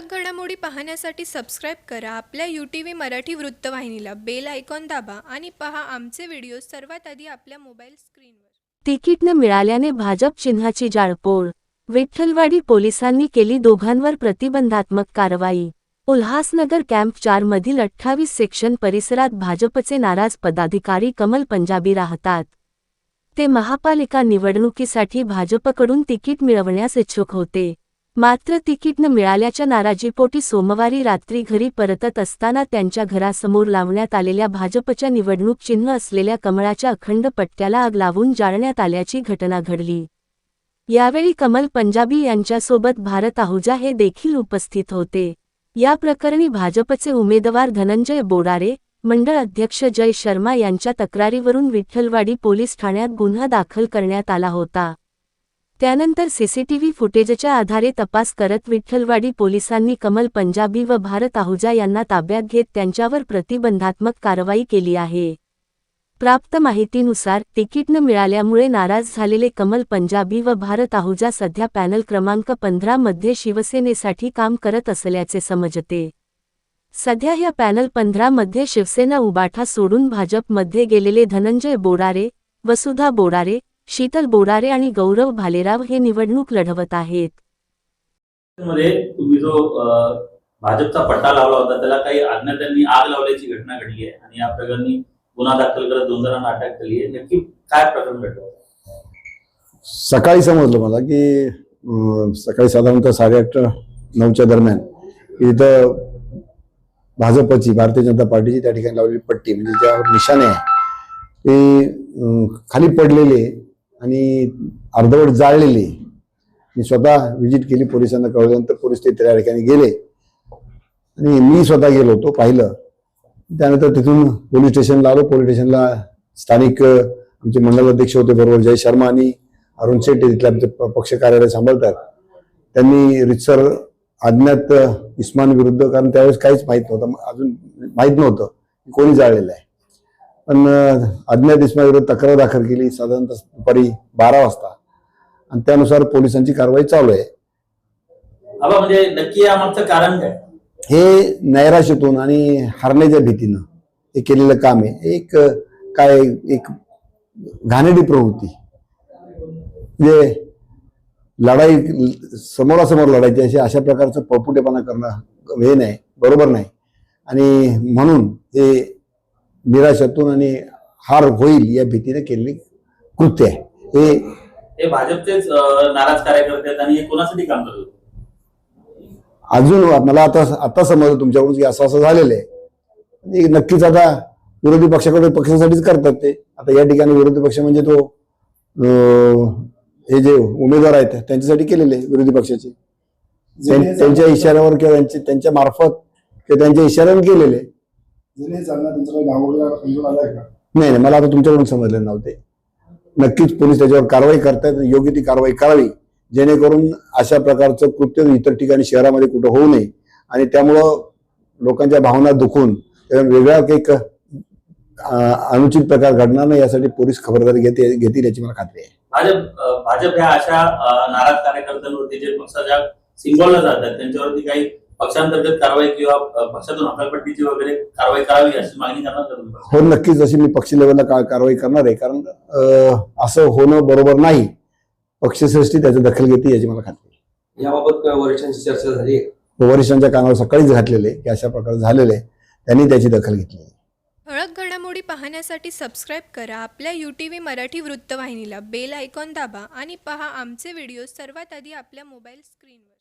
ठळक घडामोडी पाहण्यासाठी सबस्क्राईब करा आपल्या UTV मराठी वृत्तवाहिनीला. बेल आयकॉन दाबा आणि पहा आमचे व्हिडिओ सर्वात आधी आपल्या मोबाईल स्क्रीनवर. तिकीट न मिळाल्याने भाजप चिन्हाची जाळपोळ. विठ्ठलवाडी पोलिसांनी केली दोघांवर प्रतिबंधात्मक कारवाई. उल्हासनगर कॅम्प 4 मधील 28 सेक्शन परिसरात भाजपचे नाराज पदाधिकारी कमल पंजाबी राहतात. ते महापालिका निवडणुकीसाठी भाजपकडून तिकीट मिळवण्यास इच्छुक होते. मात्र तिकीट न मिळाल्याच्या नाराजीपोटी सोमवारी रात्री घरी परतत असताना त्यांच्या घरासमोर लावण्यात आलेल्या भाजपच्या निवडणूक चिन्ह असलेल्या कमळाच्या अखंड पट्ट्याला आग लावून जाळण्यात आल्याची घटना घडली. यावेळी कमल पंजाबी यांच्यासोबत भारत आहुजा हे देखील उपस्थित होते. या प्रकरणी भाजपचे उमेदवार धनंजय बोडारे, मंडळ अध्यक्ष जय शर्मा यांच्या तक्रारीवरून विठ्ठलवाडी पोलीस ठाण्यात गुन्हा दाखल करण्यात आला होता. त्यानंतर सीसीटीव्ही फुटेजच्या आधारे तपास करत विठ्ठलवाडी पोलिसांनी कमल पंजाबी व भारत आहुजा यांना ताब्यात घेत त्यांच्यावर प्रतिबंधात्मक कारवाई केली आहे. प्राप्त माहितीनुसार तिकीट न मिळाल्यामुळे नाराज झालेले कमल पंजाबी व भारत आहुजा सध्या पॅनल क्रमांक 15 मध्ये शिवसेनेसाठी काम करत असल्याचे समजते. सध्या या पॅनल 15 मध्ये शिवसेना उबाठा सोडून भाजपमध्ये गेलेले धनंजय बोडारे, वसुधा बोडारे, शीतल बोडारे आणि गौरव भालेराव हे निवडणूक लढवत आहेत. मध्ये तुम्ही जो भाजपचा पट्टा लावला होता त्याला काही अज्ञातांनी आग लावल्याची घटना घडली आहे आणि या प्रकरणी गुन्हा दाखल करत 2 जणांना अटक केली आहे. नक्की काय प्रकरण घडलं? सकाळी समजलं मला की सकाळी साधारणतः 8:30-9च्या दरम्यान इथं भाजपची, भारतीय जनता पार्टीची त्या ठिकाणी लावलेली पट्टी म्हणजे ज्यावर निशाणे आहे ते खाली पडलेले आणि अर्धवट जाळलेले. मी स्वतः व्हिजिट केली, पोलिसांना कळल्यानंतर पोलीस ते त्या ठिकाणी गेले आणि मी स्वतः गेलो होतो, पाहिलं. त्यानंतर तिथून पोलीस स्टेशनला आलो. पोलीस स्टेशनला स्थानिक आमचे मंडळ अध्यक्ष होते बरोबर, जय शर्मा आणि अरुण शेट्टी तिथल्या आमचे पक्ष कार्यालय सांभाळतात. त्यांनी रितसर अज्ञात इस्मान विरुद्ध, कारण त्यावेळेस काहीच माहीत नव्हतं, अजून माहीत नव्हतं कोणी जाळलेलं आहे, पण अज्ञात इस्मान विरुद्ध तक्रार दाखल केली साधारणतः दुपारी 12 वाजता आणि त्यानुसार पोलिसांची कारवाई चालू आहे. म्हणजे नक्की यामागचं कारण काय? हे नैराश्यातून आणि हारण्याच्या भीतीनं हे केलेलं काम आहे. एक घाणेरडी प्रवृत्ती, म्हणजे लढाई समोरासमोर लढायची अशा प्रकारचं पळपुटेपणा करणं हे नाही, बरोबर नाही. आणि म्हणून हे निराशातून आणि हार होईल या भीतीने केलेली कृत्य आहे. हे भाजपचेच नाराज कार्यकर्ते आहेत आणि हे कोणासाठी काम करत होते? अजून मला आता समजलं तुमच्याकडून की असं झालेलं आहे. नक्कीच आता विरोधी पक्षाकडे पक्षासाठीच करतात ते. आता या ठिकाणी विरोधी पक्ष म्हणजे तो हे जे उमेदवार आहेत त्यांच्यासाठी केलेले विरोधी पक्षाचे, त्यांच्या इशाऱ्यावर किंवा त्यांच्या मार्फत किंवा त्यांच्या इशाऱ्यावर केलेले. नाही, मला आता तुमच्याकडून समजलं नव्हते. नक्कीच पोलीस त्याच्यावर कारवाई करतात, योग्य ती कारवाई करावी जेणेकरून अशा प्रकारचं कृत्य इतर ठिकाणी शहरामध्ये कुठं होऊ नये आणि त्यामुळं लोकांच्या भावना दुखून वेगळा एक अनुचित प्रकार घडणार नाही यासाठी पोलीस खबरदारी घेतील याची मला खात्री आहे. भाजप ह्या अशा नाराज कार्यकर्त्यांवरती जे पक्षाच्या सिंबॉलला जातात त्यांच्यावरती काही पक्षांतर्गत कारवाई किंवा पक्षातून हकालपट्टीची वगैरे कारवाई करावी अशी मागणी करणार? हो, नक्कीच अशी मी पक्ष लेवलला कारवाई करणार आहे, कारण असं होणं बरोबर नाही. पक्षश्रेष्ठी त्याची दखल घेते याची मला खात्री आहे. याबाबत वरिष्ठांची चर्चा झाली? वरिष्ठांच्या कानावर सकाळीच घातलेले की अशा प्रकारे झालेले, त्यांनी त्याची दखल घेतली. ठळक घडामोडी पाहण्यासाठी सबस्क्राईब करा आपल्या UTV मराठी वृत्तवाहिनीला. बेल आयकॉन दाबा आणि पहा आमचे व्हिडिओ सर्वात आधी आपल्या मोबाईल स्क्रीनवर.